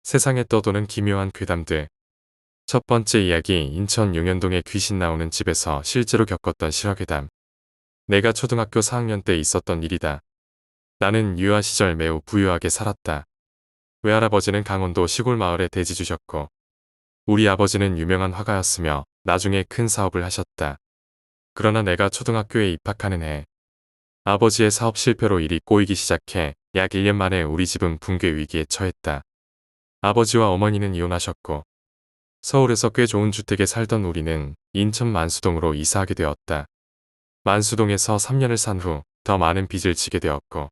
세상에 떠도는 기묘한 괴담들. 첫 번째 이야기, 인천 용현동에 귀신 나오는 집에서 실제로 겪었던 실화괴담. 내가 초등학교 4학년 때 있었던 일이다. 나는 유아 시절 매우 부유하게 살았다. 외할아버지는 강원도 시골 마을에 대지 주셨고, 우리 아버지는 유명한 화가였으며 나중에 큰 사업을 하셨다. 그러나 내가 초등학교에 입학하는 해, 아버지의 사업 실패로 일이 꼬이기 시작해 약 1년 만에 우리 집은 붕괴 위기에 처했다. 아버지와 어머니는 이혼하셨고, 서울에서 꽤 좋은 주택에 살던 우리는 인천 만수동으로 이사하게 되었다. 만수동에서 3년을 산 후 더 많은 빚을 지게 되었고,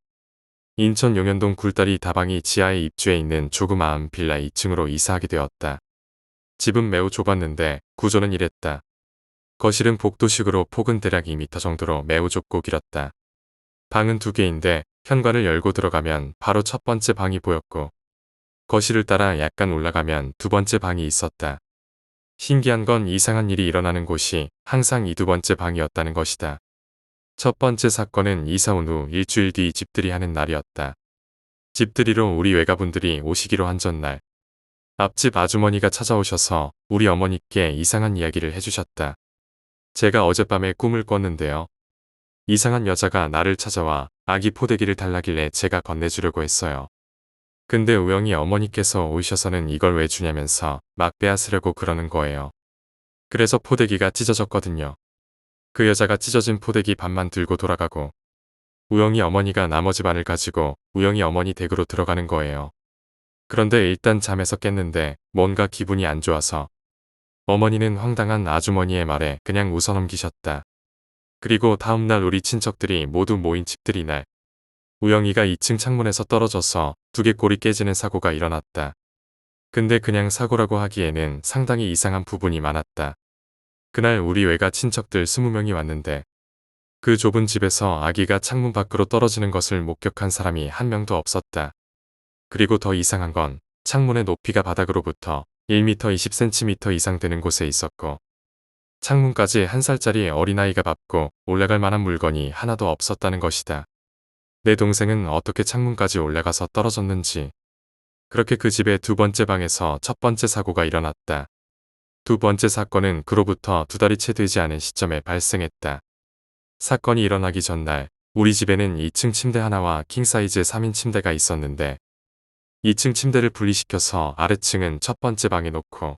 인천 용현동 굴다리 다방이 지하에 입주해 있는 조그마한 빌라 2층으로 이사하게 되었다. 집은 매우 좁았는데 구조는 이랬다. 거실은 복도식으로 폭은 대략 2m 정도로 매우 좁고 길었다. 방은 2개인데 현관을 열고 들어가면 바로 첫 번째 방이 보였고, 거실을 따라 약간 올라가면 두 번째 방이 있었다. 신기한 건 이상한 일이 일어나는 곳이 항상 이 두 번째 방이었다는 것이다. 첫 번째 사건은 이사 온 후 일주일 뒤 집들이 하는 날이었다. 집들이로 우리 외가분들이 오시기로 한 전날, 앞집 아주머니가 찾아오셔서 우리 어머니께 이상한 이야기를 해주셨다. 제가 어젯밤에 꿈을 꿨는데요. 이상한 여자가 나를 찾아와 아기 포대기를 달라길래 제가 건네주려고 했어요. 근데 우영이 어머니께서 오셔서는 이걸 왜 주냐면서 막 빼앗으려고 그러는 거예요. 그래서 포대기가 찢어졌거든요. 그 여자가 찢어진 포대기 반만 들고 돌아가고, 우영이 어머니가 나머지 반을 가지고 우영이 어머니 댁으로 들어가는 거예요. 그런데 일단 잠에서 깼는데 뭔가 기분이 안 좋아서 어머니는 황당한 아주머니의 말에 그냥 웃어넘기셨다. 그리고 다음날 우리 친척들이 모두 모인 집들이 날, 우영이가 2층 창문에서 떨어져서 두개골이 깨지는 사고가 일어났다. 근데 그냥 사고라고 하기에는 상당히 이상한 부분이 많았다. 그날 우리 외가 친척들 20명이 왔는데, 그 좁은 집에서 아기가 창문 밖으로 떨어지는 것을 목격한 사람이 한 명도 없었다. 그리고 더 이상한 건 창문의 높이가 바닥으로부터 1m 20cm 이상 되는 곳에 있었고, 창문까지 1살짜리 어린아이가 밟고 올라갈 만한 물건이 하나도 없었다는 것이다. 내 동생은 어떻게 창문까지 올라가서 떨어졌는지. 그렇게 그 집의 두 번째 방에서 첫 번째 사고가 일어났다. 두 번째 사건은 그로부터 2달이 채 되지 않은 시점에 발생했다. 사건이 일어나기 전날, 우리 집에는 2층 침대 하나와 킹사이즈 3인 침대가 있었는데, 2층 침대를 분리시켜서 아래층은 첫 번째 방에 놓고,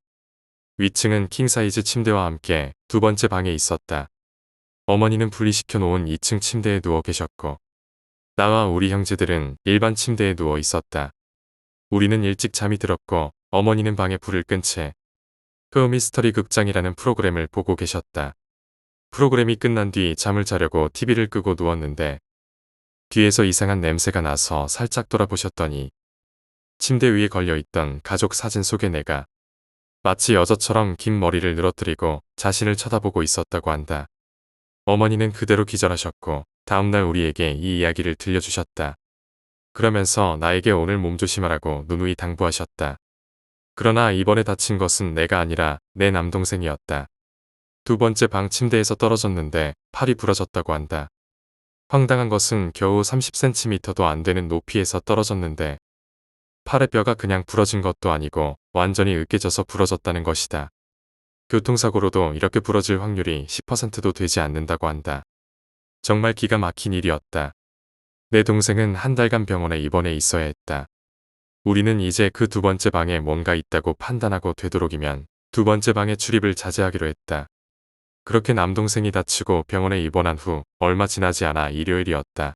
위층은 킹사이즈 침대와 함께 두 번째 방에 있었다. 어머니는 분리시켜 놓은 2층 침대에 누워 계셨고, 나와 우리 형제들은 일반 침대에 누워 있었다. 우리는 일찍 잠이 들었고, 어머니는 방에 불을 끈 채 미스터리 극장이라는 프로그램을 보고 계셨다. 프로그램이 끝난 뒤 잠을 자려고 TV를 끄고 누웠는데, 뒤에서 이상한 냄새가 나서 살짝 돌아보셨더니 침대 위에 걸려있던 가족 사진 속의 내가 마치 여자처럼 긴 머리를 늘어뜨리고 자신을 쳐다보고 있었다고 한다. 어머니는 그대로 기절하셨고, 다음날 우리에게 이 이야기를 들려주셨다. 그러면서 나에게 오늘 몸조심하라고 누누이 당부하셨다. 그러나 이번에 다친 것은 내가 아니라 내 남동생이었다. 두 번째 방 침대에서 떨어졌는데 팔이 부러졌다고 한다. 황당한 것은 겨우 30cm도 안 되는 높이에서 떨어졌는데 팔의 뼈가 그냥 부러진 것도 아니고 완전히 으깨져서 부러졌다는 것이다. 교통사고로도 이렇게 부러질 확률이 10%도 되지 않는다고 한다. 정말 기가 막힌 일이었다. 내 동생은 한 달간 병원에 입원해 있어야 했다. 우리는 이제 그 두 번째 방에 뭔가 있다고 판단하고 되도록이면 두 번째 방에 출입을 자제하기로 했다. 그렇게 남동생이 다치고 병원에 입원한 후 얼마 지나지 않아 일요일이었다.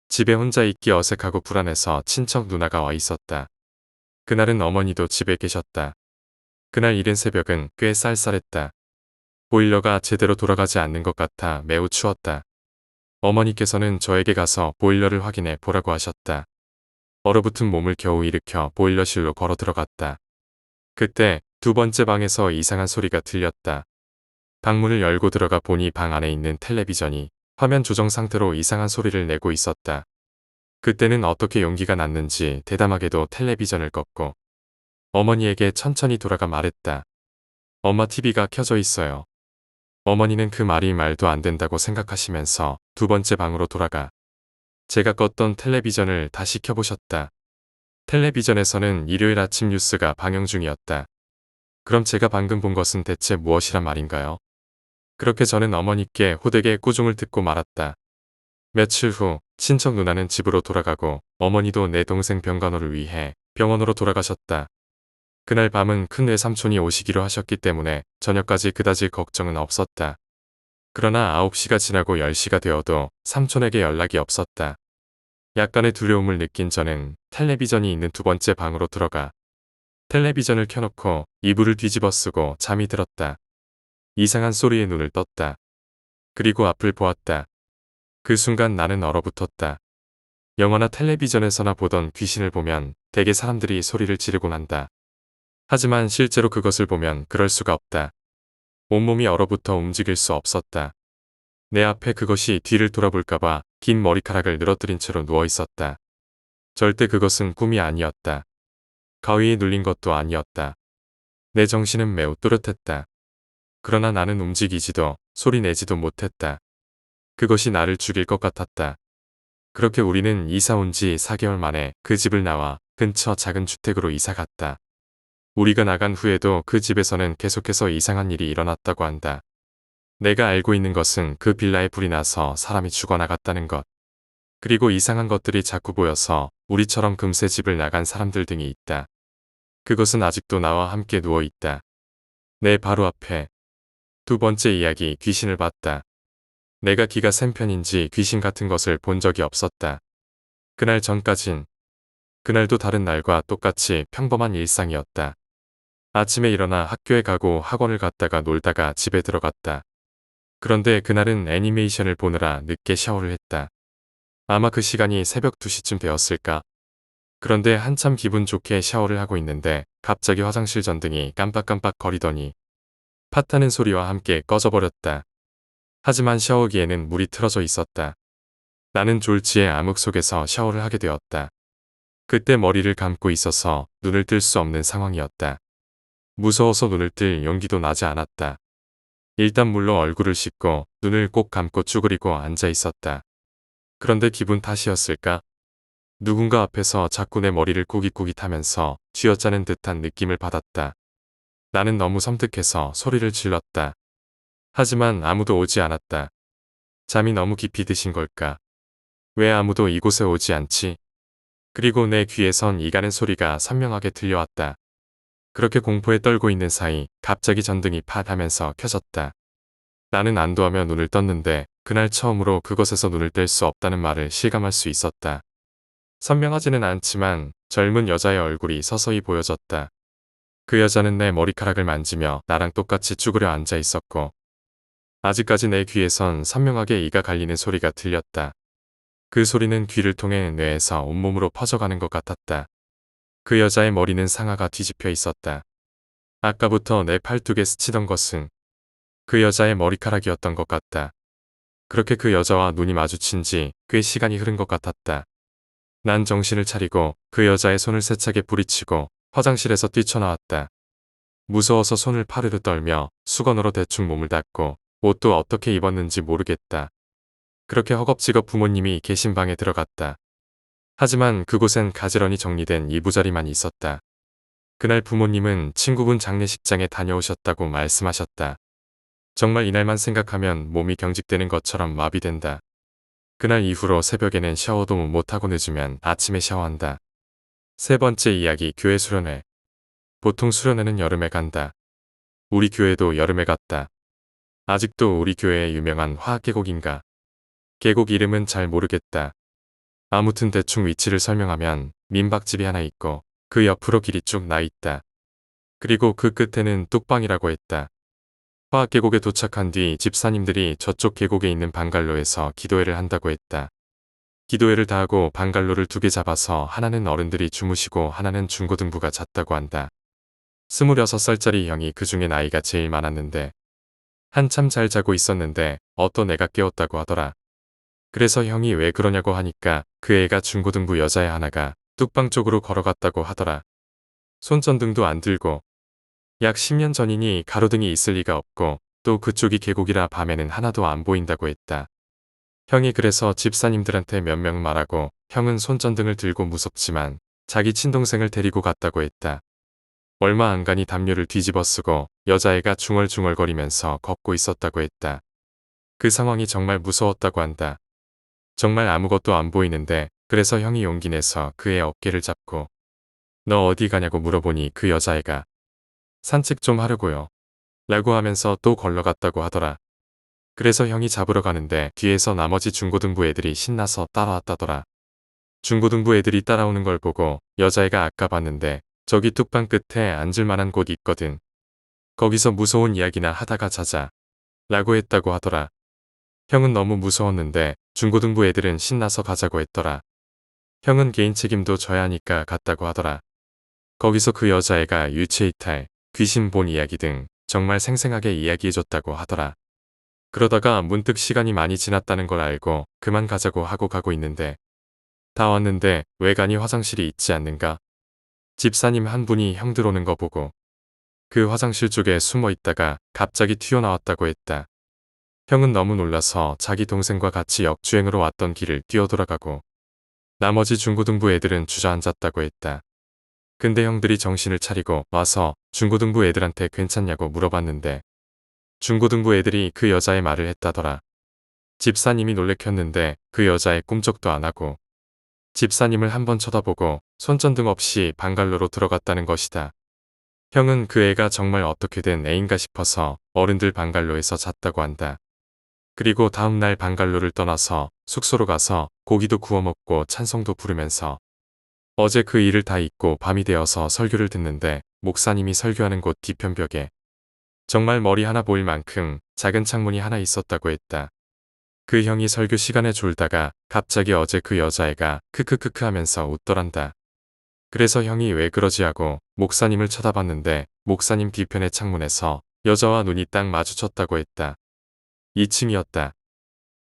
집에 혼자 있기 어색하고 불안해서 친척 누나가 와 있었다. 그날은 어머니도 집에 계셨다. 그날 이른 새벽은 꽤 쌀쌀했다. 보일러가 제대로 돌아가지 않는 것 같아 매우 추웠다. 어머니께서는 저에게 가서 보일러를 확인해 보라고 하셨다. 얼어붙은 몸을 겨우 일으켜 보일러실로 걸어 들어갔다. 그때 두 번째 방에서 이상한 소리가 들렸다. 방문을 열고 들어가 보니 방 안에 있는 텔레비전이 화면 조정 상태로 이상한 소리를 내고 있었다. 그때는 어떻게 용기가 났는지 대담하게도 텔레비전을 껐고, 어머니에게 천천히 돌아가 말했다. 엄마 TV가 켜져 있어요. 어머니는 그 말이 말도 안 된다고 생각하시면서 두 번째 방으로 돌아가 제가 껐던 텔레비전을 다시 켜보셨다. 텔레비전에서는 일요일 아침 뉴스가 방영 중이었다. 그럼 제가 방금 본 것은 대체 무엇이란 말인가요? 그렇게 저는 어머니께 호되게 꾸중을 듣고 말았다. 며칠 후 친척 누나는 집으로 돌아가고 어머니도 내 동생 병간호를 위해 병원으로 돌아가셨다. 그날 밤은 큰 외삼촌이 오시기로 하셨기 때문에 저녁까지 그다지 걱정은 없었다. 그러나 9시가 지나고 10시가 되어도 삼촌에게 연락이 없었다. 약간의 두려움을 느낀 저는 텔레비전이 있는 두 번째 방으로 들어가 텔레비전을 켜놓고 이불을 뒤집어 쓰고 잠이 들었다. 이상한 소리에 눈을 떴다. 그리고 앞을 보았다. 그 순간 나는 얼어붙었다. 영화나 텔레비전에서나 보던 귀신을 보면 대개 사람들이 소리를 지르곤 한다. 하지만 실제로 그것을 보면 그럴 수가 없다. 온몸이 얼어붙어 움직일 수 없었다. 내 앞에 그것이 뒤를 돌아볼까봐 긴 머리카락을 늘어뜨린 채로 누워 있었다. 절대 그것은 꿈이 아니었다. 가위에 눌린 것도 아니었다. 내 정신은 매우 또렷했다. 그러나 나는 움직이지도 소리 내지도 못했다. 그것이 나를 죽일 것 같았다. 그렇게 우리는 이사 온 지 4개월 만에 그 집을 나와 근처 작은 주택으로 이사 갔다. 우리가 나간 후에도 그 집에서는 계속해서 이상한 일이 일어났다고 한다. 내가 알고 있는 것은 그 빌라에 불이 나서 사람이 죽어나갔다는 것. 그리고 이상한 것들이 자꾸 보여서 우리처럼 금세 집을 나간 사람들 등이 있다. 그것은 아직도 나와 함께 누워 있다. 내 바로 앞에. 두 번째 이야기, 귀신을 봤다. 내가 기가 센 편인지 귀신 같은 것을 본 적이 없었다. 그날 전까진 그날도 다른 날과 똑같이 평범한 일상이었다. 아침에 일어나 학교에 가고 학원을 갔다가 놀다가 집에 들어갔다. 그런데 그날은 애니메이션을 보느라 늦게 샤워를 했다. 아마 그 시간이 새벽 2시쯤 되었을까? 그런데 한참 기분 좋게 샤워를 하고 있는데 갑자기 화장실 전등이 깜빡깜빡 거리더니 팥하는 소리와 함께 꺼져버렸다. 하지만 샤워기에는 물이 틀어져 있었다. 나는 졸지에 암흑 속에서 샤워를 하게 되었다. 그때 머리를 감고 있어서 눈을 뜰 수 없는 상황이었다. 무서워서 눈을 뜰 용기도 나지 않았다. 일단 물로 얼굴을 씻고 눈을 꼭 감고 쭈그리고 앉아 있었다. 그런데 기분 탓이었을까? 누군가 앞에서 자꾸 내 머리를 꾸깃꾸깃하면서 쥐어짜는 듯한 느낌을 받았다. 나는 너무 섬뜩해서 소리를 질렀다. 하지만 아무도 오지 않았다. 잠이 너무 깊이 드신 걸까? 왜 아무도 이곳에 오지 않지? 그리고 내 귀에선 이가는 소리가 선명하게 들려왔다. 그렇게 공포에 떨고 있는 사이 갑자기 전등이 팟 하면서 켜졌다. 나는 안도하며 눈을 떴는데 그날 처음으로 그것에서 눈을 뗄 수 없다는 말을 실감할 수 있었다. 선명하지는 않지만 젊은 여자의 얼굴이 서서히 보여졌다. 그 여자는 내 머리카락을 만지며 나랑 똑같이 쭈그려 앉아 있었고 아직까지 내 귀에선 선명하게 이가 갈리는 소리가 들렸다. 그 소리는 귀를 통해 뇌에서 온몸으로 퍼져가는 것 같았다. 그 여자의 머리는 상하가 뒤집혀 있었다. 아까부터 내 팔뚝에 스치던 것은 그 여자의 머리카락이었던 것 같다. 그렇게 그 여자와 눈이 마주친 지 꽤 시간이 흐른 것 같았다. 난 정신을 차리고 그 여자의 손을 세차게 부리치고 화장실에서 뛰쳐나왔다. 무서워서 손을 파르르 떨며 수건으로 대충 몸을 닦고 옷도 어떻게 입었는지 모르겠다. 그렇게 허겁지겁 부모님이 계신 방에 들어갔다. 하지만 그곳엔 가지런히 정리된 이부자리만 있었다. 그날 부모님은 친구분 장례식장에 다녀오셨다고 말씀하셨다. 정말 이날만 생각하면 몸이 경직되는 것처럼 마비된다. 그날 이후로 새벽에는 샤워도 못하고 늦으면 아침에 샤워한다. 세 번째 이야기, 교회 수련회. 보통 수련회는 여름에 간다. 우리 교회도 여름에 갔다. 아직도 우리 교회의 유명한 화학계곡인가. 계곡 이름은 잘 모르겠다. 아무튼 대충 위치를 설명하면 민박집이 하나 있고 그 옆으로 길이 쭉 나 있다. 그리고 그 끝에는 뚝방이라고 했다. 화학계곡에 도착한 뒤 집사님들이 저쪽 계곡에 있는 방갈로에서 기도회를 한다고 했다. 기도회를 다 하고 방갈로를 2개 잡아서 하나는 어른들이 주무시고 하나는 중고등부가 잤다고 한다. 26살짜리 형이 그 중에 나이가 제일 많았는데 한참 잘 자고 있었는데 어떤 애가 깨웠다고 하더라. 그래서 형이 왜 그러냐고 하니까 그 애가 중고등부 여자애 하나가 뚝방 쪽으로 걸어갔다고 하더라. 손전등도 안 들고. 약 10년 전이니 가로등이 있을 리가 없고 또 그쪽이 계곡이라 밤에는 하나도 안 보인다고 했다. 형이 그래서 집사님들한테 몇 명 말하고 형은 손전등을 들고 무섭지만 자기 친동생을 데리고 갔다고 했다. 얼마 안 가니 담요를 뒤집어 쓰고 여자애가 중얼중얼거리면서 걷고 있었다고 했다. 그 상황이 정말 무서웠다고 한다. 정말 아무것도 안 보이는데 그래서 형이 용기 내서 그의 어깨를 잡고 너 어디 가냐고 물어보니 그 여자애가 산책 좀 하려고요. 라고 하면서 또 걸러갔다고 하더라. 그래서 형이 잡으러 가는데 뒤에서 나머지 중고등부 애들이 신나서 따라왔다더라. 중고등부 애들이 따라오는 걸 보고 여자애가 아까 봤는데 저기 뚝방 끝에 앉을 만한 곳 있거든. 거기서 무서운 이야기나 하다가 자자. 라고 했다고 하더라. 형은 너무 무서웠는데 중고등부 애들은 신나서 가자고 했더라. 형은 개인 책임도 져야 하니까 갔다고 하더라. 거기서 그 여자애가 유체이탈, 귀신 본 이야기 등 정말 생생하게 이야기해줬다고 하더라. 그러다가 문득 시간이 많이 지났다는 걸 알고 그만 가자고 하고 가고 있는데 다 왔는데 외관이 화장실이 있지 않는가? 집사님 한 분이 형 들어오는 거 보고 그 화장실 쪽에 숨어 있다가 갑자기 튀어나왔다고 했다. 형은 너무 놀라서 자기 동생과 같이 역주행으로 왔던 길을 뛰어돌아가고 나머지 중고등부 애들은 주저앉았다고 했다. 근데 형들이 정신을 차리고 와서 중고등부 애들한테 괜찮냐고 물어봤는데 중고등부 애들이 그 여자의 말을 했다더라. 집사님이 놀래켰는데 그 여자애 꿈쩍도 안 하고 집사님을 한번 쳐다보고 손전등 없이 방갈로로 들어갔다는 것이다. 형은 그 애가 정말 어떻게 된 애인가 싶어서 어른들 방갈로에서 잤다고 한다. 그리고 다음날 방갈로를 떠나서 숙소로 가서 고기도 구워 먹고 찬송도 부르면서 어제 그 일을 다 잊고 밤이 되어서 설교를 듣는데 목사님이 설교하는 곳 뒤편벽에 정말 머리 하나 보일 만큼 작은 창문이 하나 있었다고 했다. 그 형이 설교 시간에 졸다가 갑자기 어제 그 여자애가 크크크크 하면서 웃더란다. 그래서 형이 왜 그러지 하고 목사님을 쳐다봤는데 목사님 뒤편의 창문에서 여자와 눈이 딱 마주쳤다고 했다. 2층이었다.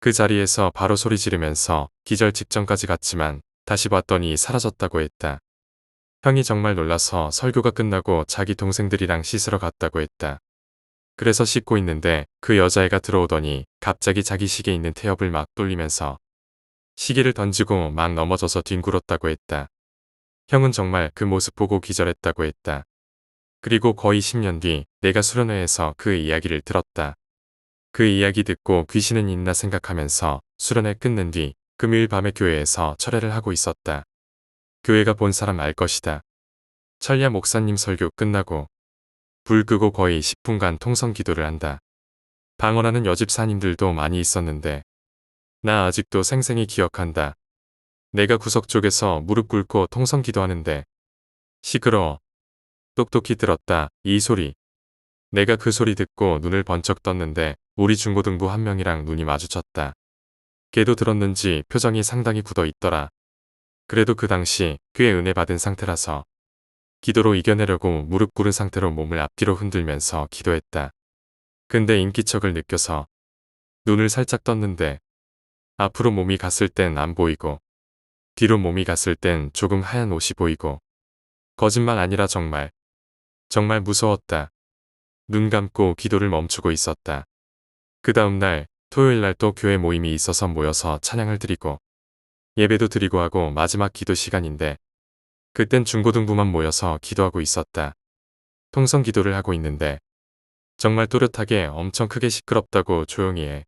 그 자리에서 바로 소리 지르면서 기절 직전까지 갔지만 다시 봤더니 사라졌다고 했다. 형이 정말 놀라서 설교가 끝나고 자기 동생들이랑 씻으러 갔다고 했다. 그래서 씻고 있는데 그 여자애가 들어오더니 갑자기 자기 시계 있는 태엽을 막 돌리면서 시계를 던지고 막 넘어져서 뒹굴었다고 했다. 형은 정말 그 모습 보고 기절했다고 했다. 그리고 거의 10년 뒤 내가 수련회에서 그 이야기를 들었다. 그 이야기 듣고 귀신은 있나 생각하면서 수련회 끝낸 뒤 금요일 밤에 교회에서 철회를 하고 있었다. 교회가 본 사람 알 것이다. 철야 목사님 설교 끝나고 불 끄고 거의 10분간 통성 기도를 한다. 방언하는 여집사님들도 많이 있었는데 나 아직도 생생히 기억한다. 내가 구석 쪽에서 무릎 꿇고 통성 기도하는데 시끄러워. 똑똑히 들었다. 이 소리. 내가 그 소리 듣고 눈을 번쩍 떴는데 우리 중고등부 한 명이랑 눈이 마주쳤다. 걔도 들었는지 표정이 상당히 굳어 있더라. 그래도 그 당시 꽤 은혜 받은 상태라서 기도로 이겨내려고 무릎 꿇은 상태로 몸을 앞뒤로 흔들면서 기도했다. 근데 인기척을 느껴서 눈을 살짝 떴는데 앞으로 몸이 갔을 땐 안 보이고 뒤로 몸이 갔을 땐 조금 하얀 옷이 보이고 거짓말 아니라 정말 무서웠다. 눈 감고 기도를 멈추고 있었다. 그 다음날 토요일 날 또 교회 모임이 있어서 모여서 찬양을 드리고 예배도 드리고 하고 마지막 기도 시간인데 그땐 중고등부만 모여서 기도하고 있었다. 통성 기도를 하고 있는데 정말 또렷하게 엄청 크게 시끄럽다고 조용히 해.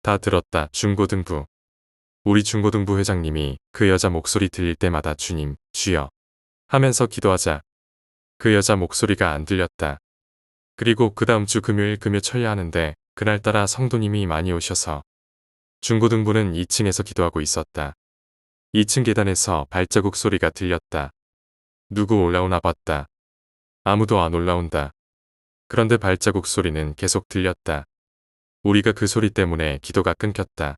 다 들었다. 중고등부. 우리 중고등부 회장님이 그 여자 목소리 들릴 때마다 주님, 주여 하면서 기도하자. 그 여자 목소리가 안 들렸다. 그리고 그 다음 주 금요일 금요 철야하는데 그날따라 성도님이 많이 오셔서 중고등부는 2층에서 기도하고 있었다. 2층 계단에서 발자국 소리가 들렸다. 누구 올라오나 봤다. 아무도 안 올라온다. 그런데 발자국 소리는 계속 들렸다. 우리가 그 소리 때문에 기도가 끊겼다.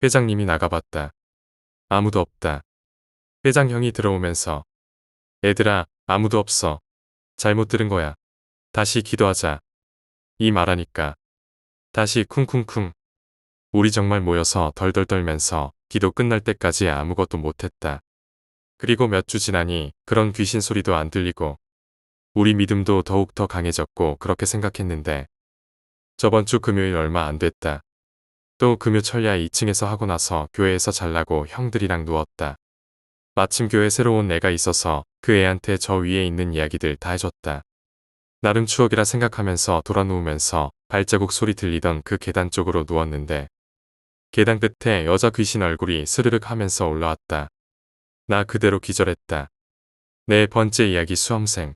회장님이 나가봤다. 아무도 없다. 회장 형이 들어오면서 애들아, 아무도 없어. 잘못 들은 거야. 다시 기도하자. 이 말하니까 다시 쿵쿵쿵. 우리 정말 모여서 덜덜 떨면서 기도 끝날 때까지 아무것도 못했다. 그리고 몇 주 지나니 그런 귀신 소리도 안 들리고 우리 믿음도 더욱 더 강해졌고 그렇게 생각했는데 저번 주 금요일 얼마 안 됐다. 또 금요 철야 2층에서 하고 나서 교회에서 잘라고 형들이랑 누웠다. 마침 교회 새로 온 애가 있어서 그 애한테 저 위에 있는 이야기들 다 해줬다. 나름 추억이라 생각하면서 돌아 누우면서 발자국 소리 들리던 그 계단 쪽으로 누웠는데 계단 끝에 여자 귀신 얼굴이 스르륵 하면서 올라왔다. 나 그대로 기절했다. 네 번째 이야기 수험생.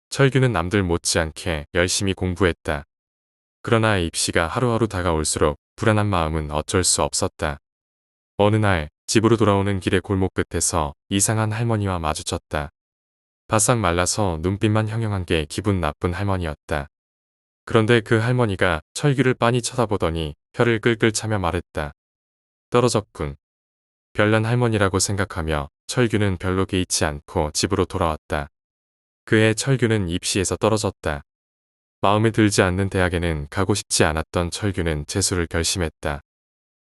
철규는 남들 못지않게 열심히 공부했다. 그러나 입시가 하루하루 다가올수록 불안한 마음은 어쩔 수 없었다. 어느 날 집으로 돌아오는 길의 골목 끝에서 이상한 할머니와 마주쳤다. 바싹 말라서 눈빛만 형형한 게 기분 나쁜 할머니였다. 그런데 그 할머니가 철규를 빤히 쳐다보더니 혀를 끌끌 차며 말했다. 떨어졌군. 별난 할머니라고 생각하며 철규는 별로 개의치 않고 집으로 돌아왔다. 그해 철규는 입시에서 떨어졌다. 마음에 들지 않는 대학에는 가고 싶지 않았던 철규는 재수를 결심했다.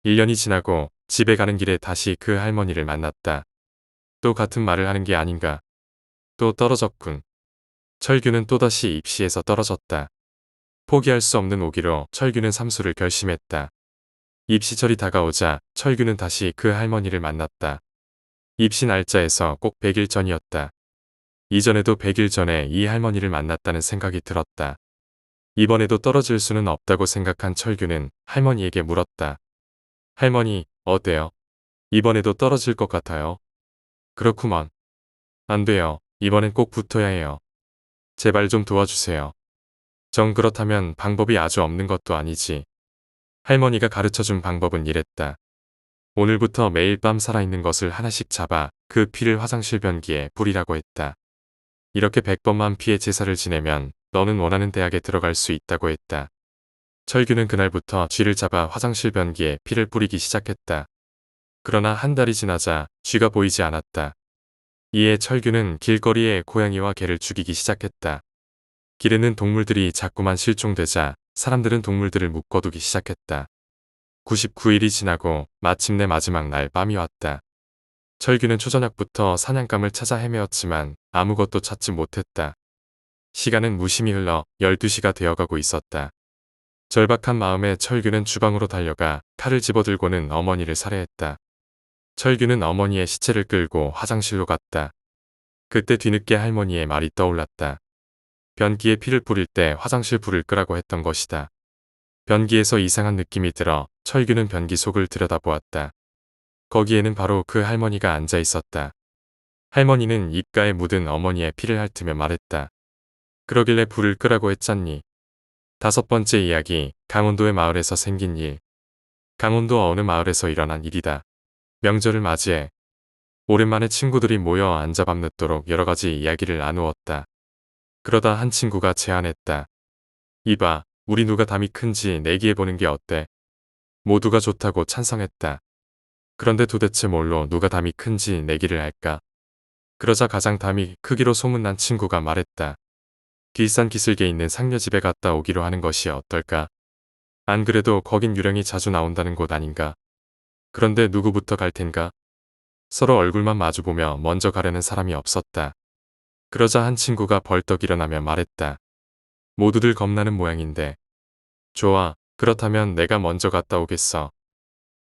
1년이 지나고 집에 가는 길에 다시 그 할머니를 만났다. 또 같은 말을 하는 게 아닌가. 또 떨어졌군. 철규는 또다시 입시에서 떨어졌다. 포기할 수 없는 오기로 철규는 삼수를 결심했다. 입시철이 다가오자 철규는 다시 그 할머니를 만났다. 입시 날짜에서 꼭 100일 전이었다. 이전에도 100일 전에 이 할머니를 만났다는 생각이 들었다. 이번에도 떨어질 수는 없다고 생각한 철규는 할머니에게 물었다. 할머니, 어때요? 이번에도 떨어질 것 같아요? 그렇구먼. 안 돼요. 이번엔 꼭 붙어야 해요. 제발 좀 도와주세요. 정 그렇다면 방법이 아주 없는 것도 아니지. 할머니가 가르쳐준 방법은 이랬다. 오늘부터 매일 밤 살아있는 것을 하나씩 잡아 그 피를 화장실 변기에 뿌리라고 했다. 이렇게 100번만 피해 제사를 지내면 너는 원하는 대학에 들어갈 수 있다고 했다. 철규는 그날부터 쥐를 잡아 화장실 변기에 피를 뿌리기 시작했다. 그러나 한 달이 지나자 쥐가 보이지 않았다. 이에 철규는 길거리에 고양이와 개를 죽이기 시작했다. 길에는 동물들이 자꾸만 실종되자 사람들은 동물들을 묶어두기 시작했다. 99일이 지나고 마침내 마지막 날 밤이 왔다. 철규는 초저녁부터 사냥감을 찾아 헤매었지만 아무것도 찾지 못했다. 시간은 무심히 흘러 12시가 되어가고 있었다. 절박한 마음에 철규는 주방으로 달려가 칼을 집어들고는 어머니를 살해했다. 철규는 어머니의 시체를 끌고 화장실로 갔다. 그때 뒤늦게 할머니의 말이 떠올랐다. 변기에 피를 뿌릴 때 화장실 불을 끄라고 했던 것이다. 변기에서 이상한 느낌이 들어 철규는 변기 속을 들여다보았다. 거기에는 바로 그 할머니가 앉아 있었다. 할머니는 입가에 묻은 어머니의 피를 핥으며 말했다. 그러길래 불을 끄라고 했잖니. 5번째 이야기, 강원도의 마을에서 생긴 일. 강원도 어느 마을에서 일어난 일이다. 명절을 맞이해 오랜만에 친구들이 모여 앉아 밤늦도록 여러가지 이야기를 나누었다. 그러다 한 친구가 제안했다. 이봐, 우리 누가 담이 큰지 내기해보는 게 어때? 모두가 좋다고 찬성했다. 그런데 도대체 뭘로 누가 담이 큰지 내기를 할까? 그러자 가장 담이 크기로 소문난 친구가 말했다. 뒷산 기슭에 있는 상녀집에 갔다 오기로 하는 것이 어떨까? 안 그래도 거긴 유령이 자주 나온다는 곳 아닌가? 그런데 누구부터 갈 텐가? 서로 얼굴만 마주보며 먼저 가려는 사람이 없었다. 그러자 한 친구가 벌떡 일어나며 말했다. 모두들 겁나는 모양인데. 좋아, 그렇다면 내가 먼저 갔다 오겠어.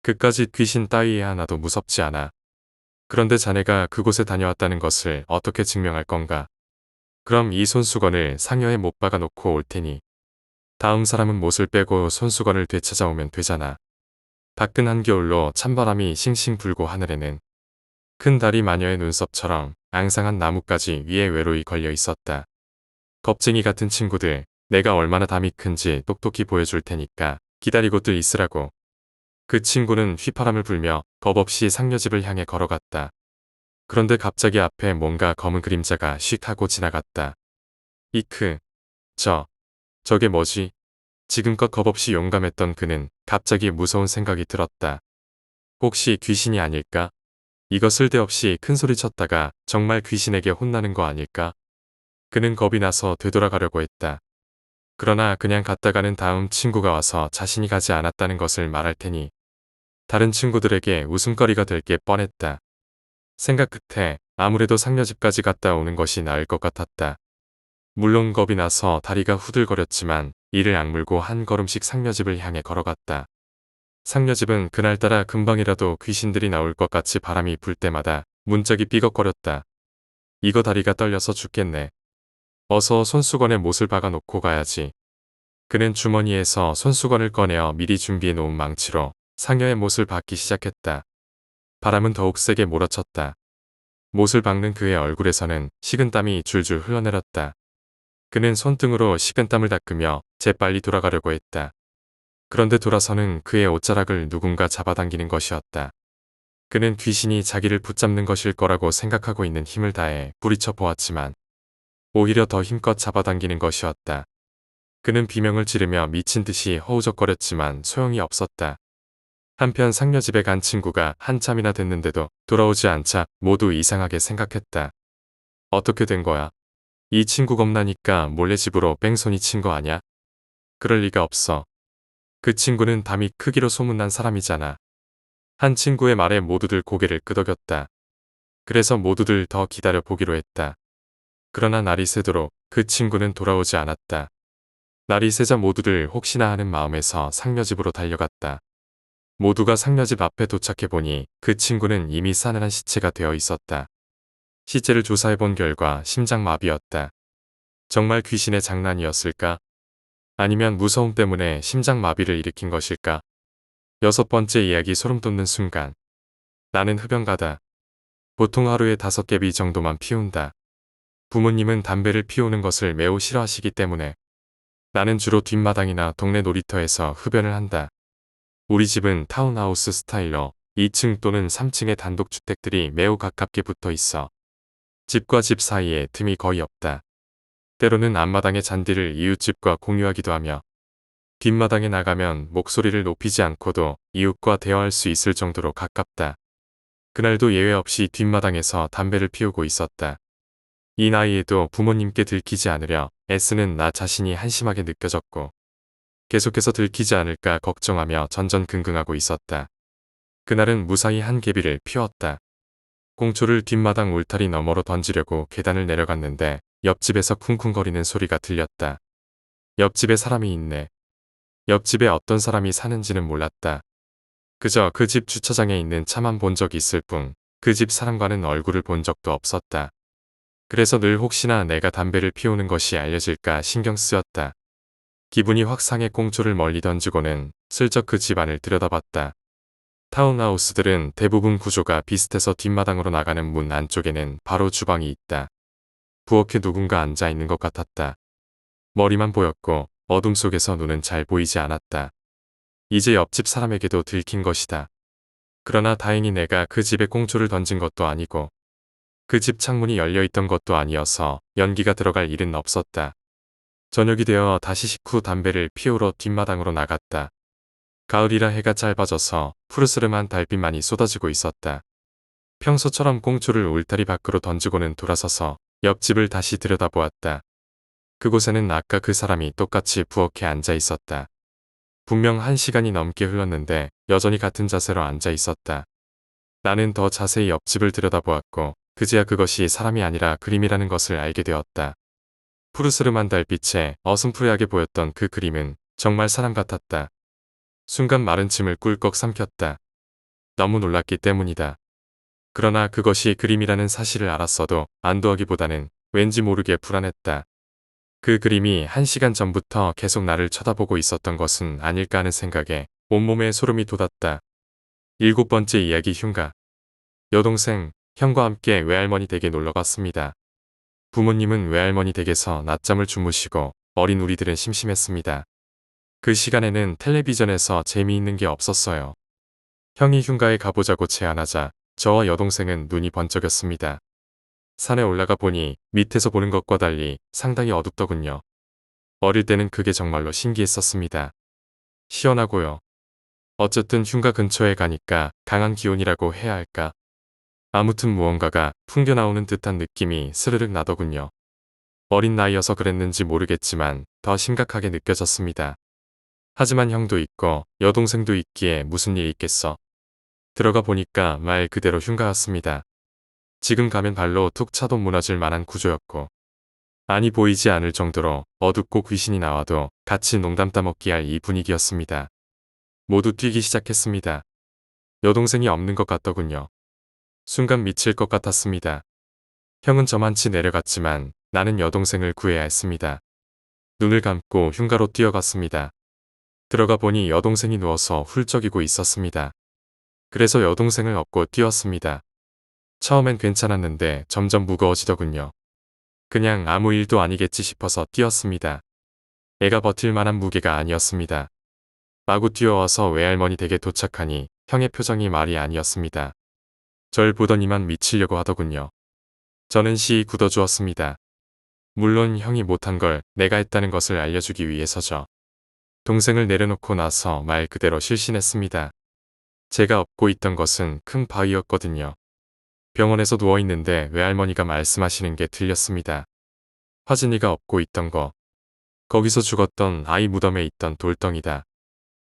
그까짓 귀신 따위에 하나도 무섭지 않아. 그런데 자네가 그곳에 다녀왔다는 것을 어떻게 증명할 건가? 그럼 이 손수건을 상여에 못 박아 놓고 올 테니 다음 사람은 못을 빼고 손수건을 되찾아오면 되잖아. 밖은 한겨울로 찬바람이 싱싱 불고 하늘에는 큰 달이 마녀의 눈썹처럼 앙상한 나뭇가지 위에 외로이 걸려 있었다. 겁쟁이 같은 친구들, 내가 얼마나 담이 큰지 똑똑히 보여줄 테니까 기다리고들 있으라고. 그 친구는 휘파람을 불며 겁없이 상녀집을 향해 걸어갔다. 그런데 갑자기 앞에 뭔가 검은 그림자가 휙 하고 지나갔다. 이크, 저게 뭐지? 지금껏 겁없이 용감했던 그는 갑자기 무서운 생각이 들었다. 혹시 귀신이 아닐까? 이거 쓸데없이 큰 소리 쳤다가 정말 귀신에게 혼나는 거 아닐까? 그는 겁이 나서 되돌아가려고 했다. 그러나 그냥 갔다가는 다음 친구가 와서 자신이 가지 않았다는 것을 말할 테니 다른 친구들에게 웃음거리가 될 게 뻔했다. 생각 끝에 아무래도 상녀집까지 갔다 오는 것이 나을 것 같았다. 물론 겁이 나서 다리가 후들거렸지만 이를 악물고 한 걸음씩 상녀집을 향해 걸어갔다. 상녀집은 그날따라 금방이라도 귀신들이 나올 것 같이 바람이 불 때마다 문짝이 삐걱거렸다. 이거 다리가 떨려서 죽겠네. 어서 손수건에 못을 박아놓고 가야지. 그는 주머니에서 손수건을 꺼내어 미리 준비해 놓은 망치로 상여의 못을 박기 시작했다. 바람은 더욱 세게 몰아쳤다. 못을 박는 그의 얼굴에서는 식은땀이 줄줄 흘러내렸다. 그는 손등으로 식은땀을 닦으며 재빨리 돌아가려고 했다. 그런데 돌아서는 그의 옷자락을 누군가 잡아당기는 것이었다. 그는 귀신이 자기를 붙잡는 것일 거라고 생각하고 있는 힘을 다해 부리쳐 보았지만 오히려 더 힘껏 잡아당기는 것이었다. 그는 비명을 지르며 미친 듯이 허우적거렸지만 소용이 없었다. 한편 상녀집에 간 친구가 한참이나 됐는데도 돌아오지 않자 모두 이상하게 생각했다. 어떻게 된 거야? 이 친구 겁나니까 몰래 집으로 뺑소니 친 거 아냐? 그럴 리가 없어. 그 친구는 담이 크기로 소문난 사람이잖아. 한 친구의 말에 모두들 고개를 끄덕였다. 그래서 모두들 더 기다려 보기로 했다. 그러나 날이 새도록 그 친구는 돌아오지 않았다. 날이 새자 모두들 혹시나 하는 마음에서 상녀집으로 달려갔다. 모두가 상녀집 앞에 도착해보니 그 친구는 이미 싸늘한 시체가 되어 있었다. 시체를 조사해본 결과 심장마비였다. 정말 귀신의 장난이었을까? 아니면 무서움 때문에 심장마비를 일으킨 것일까? 6번째 이야기. 소름 돋는 순간. 나는 흡연가다. 보통 하루에 5개비 정도만 피운다. 부모님은 담배를 피우는 것을 매우 싫어하시기 때문에 나는 주로 뒷마당이나 동네 놀이터에서 흡연을 한다. 우리 집은 타운하우스 스타일로 2층 또는 3층의 단독주택들이 매우 가깝게 붙어 있어 집과 집 사이에 틈이 거의 없다. 때로는 앞마당의 잔디를 이웃집과 공유하기도 하며 뒷마당에 나가면 목소리를 높이지 않고도 이웃과 대화할 수 있을 정도로 가깝다. 그날도 예외 없이 뒷마당에서 담배를 피우고 있었다. 이 나이에도 부모님께 들키지 않으려 애쓰는 나 자신이 한심하게 느껴졌고 계속해서 들키지 않을까 걱정하며 전전긍긍하고 있었다. 그날은 무사히 한 개비를 피웠다. 꽁초를 뒷마당 울타리 너머로 던지려고 계단을 내려갔는데 옆집에서 쿵쿵거리는 소리가 들렸다. 옆집에 사람이 있네. 옆집에 어떤 사람이 사는지는 몰랐다. 그저 그 집 주차장에 있는 차만 본 적이 있을 뿐 그 집 사람과는 얼굴을 본 적도 없었다. 그래서 늘 혹시나 내가 담배를 피우는 것이 알려질까 신경 쓰였다. 기분이 확 상해 꽁초를 멀리 던지고는 슬쩍 그 집 안을 들여다봤다. 타운하우스들은 대부분 구조가 비슷해서 뒷마당으로 나가는 문 안쪽에는 바로 주방이 있다. 부엌에 누군가 앉아있는 것 같았다. 머리만 보였고 어둠 속에서 눈은 잘 보이지 않았다. 이제 옆집 사람에게도 들킨 것이다. 그러나 다행히 내가 그 집에 꽁초를 던진 것도 아니고 그 집 창문이 열려있던 것도 아니어서 연기가 들어갈 일은 없었다. 저녁이 되어 다시 식후 담배를 피우러 뒷마당으로 나갔다. 가을이라 해가 짧아져서 푸르스름한 달빛만이 쏟아지고 있었다. 평소처럼 꽁초를 울타리 밖으로 던지고는 돌아서서 옆집을 다시 들여다보았다. 그곳에는 아까 그 사람이 똑같이 부엌에 앉아 있었다. 분명 1시간이 넘게 흘렀는데 여전히 같은 자세로 앉아 있었다. 나는 더 자세히 옆집을 들여다보았고 그제야 그것이 사람이 아니라 그림이라는 것을 알게 되었다. 푸르스름한 달빛에 어슴푸레하게 보였던 그 그림은 정말 사람 같았다. 순간 마른 침을 꿀꺽 삼켰다. 너무 놀랐기 때문이다. 그러나 그것이 그림이라는 사실을 알았어도 안도하기보다는 왠지 모르게 불안했다. 그 그림이 1시간 전부터 계속 나를 쳐다보고 있었던 것은 아닐까 하는 생각에 온몸에 소름이 돋았다. 7번째 이야기. 흉가. 여동생, 형과 함께 외할머니 댁에 놀러 갔습니다. 부모님은 외할머니 댁에서 낮잠을 주무시고 어린 우리들은 심심했습니다. 그 시간에는 텔레비전에서 재미있는 게 없었어요. 형이 흉가에 가보자고 제안하자 저와 여동생은 눈이 번쩍였습니다. 산에 올라가 보니 밑에서 보는 것과 달리 상당히 어둡더군요. 어릴 때는 그게 정말로 신기했었습니다. 시원하고요. 어쨌든 흉가 근처에 가니까 강한 기온이라고 해야 할까? 아무튼 무언가가 풍겨나오는 듯한 느낌이 스르륵 나더군요. 어린 나이여서 그랬는지 모르겠지만 더 심각하게 느껴졌습니다. 하지만 형도 있고 여동생도 있기에 무슨 일 있겠어. 들어가 보니까 말 그대로 흉가였습니다. 지금 가면 발로 툭 차도 무너질 만한 구조였고 안이 보이지 않을 정도로 어둡고 귀신이 나와도 같이 농담 따먹기 할 이 분위기였습니다. 모두 뛰기 시작했습니다. 여동생이 없는 것 같더군요. 순간 미칠 것 같았습니다. 형은 저만치 내려갔지만 나는 여동생을 구해야 했습니다. 눈을 감고 흉가로 뛰어갔습니다. 들어가 보니 여동생이 누워서 훌쩍이고 있었습니다. 그래서 여동생을 업고 뛰었습니다. 처음엔 괜찮았는데 점점 무거워지더군요. 그냥 아무 일도 아니겠지 싶어서 뛰었습니다. 애가 버틸 만한 무게가 아니었습니다. 마구 뛰어와서 외할머니 댁에 도착하니 형의 표정이 말이 아니었습니다. 절 보더니만 미치려고 하더군요. 저는 시이 굳어주었습니다. 물론 형이 못한 걸 내가 했다는 것을 알려주기 위해서죠. 동생을 내려놓고 나서 말 그대로 실신했습니다. 제가 업고 있던 것은 큰 바위였거든요. 병원에서 누워있는데 외할머니가 말씀하시는 게 들렸습니다. 화진이가 업고 있던 거. 거기서 죽었던 아이 무덤에 있던 돌덩이다.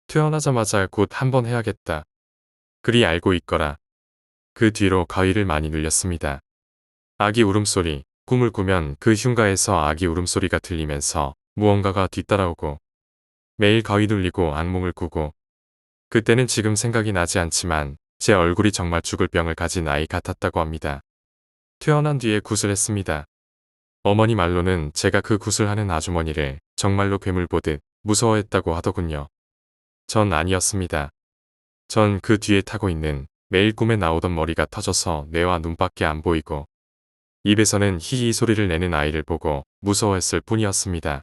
태어나자마자 곧 한번 해야겠다. 그리 알고 있거라. 그 뒤로 가위를 많이 눌렸습니다. 아기 울음소리, 꿈을 꾸면 그 흉가에서 아기 울음소리가 들리면서 무언가가 뒤따라오고 매일 가위 눌리고 악몽을 꾸고 그때는 지금 생각이 나지 않지만 제 얼굴이 정말 죽을 병을 가진 아이 같았다고 합니다. 태어난 뒤에 굿을 했습니다. 어머니 말로는 제가 그 굿을 하는 아주머니를 정말로 괴물 보듯 무서워했다고 하더군요. 전 아니었습니다. 전 그 뒤에 타고 있는 매일 꿈에 나오던 머리가 터져서 뇌와 눈밖에 안 보이고 입에서는 히히 소리를 내는 아이를 보고 무서워했을 뿐이었습니다.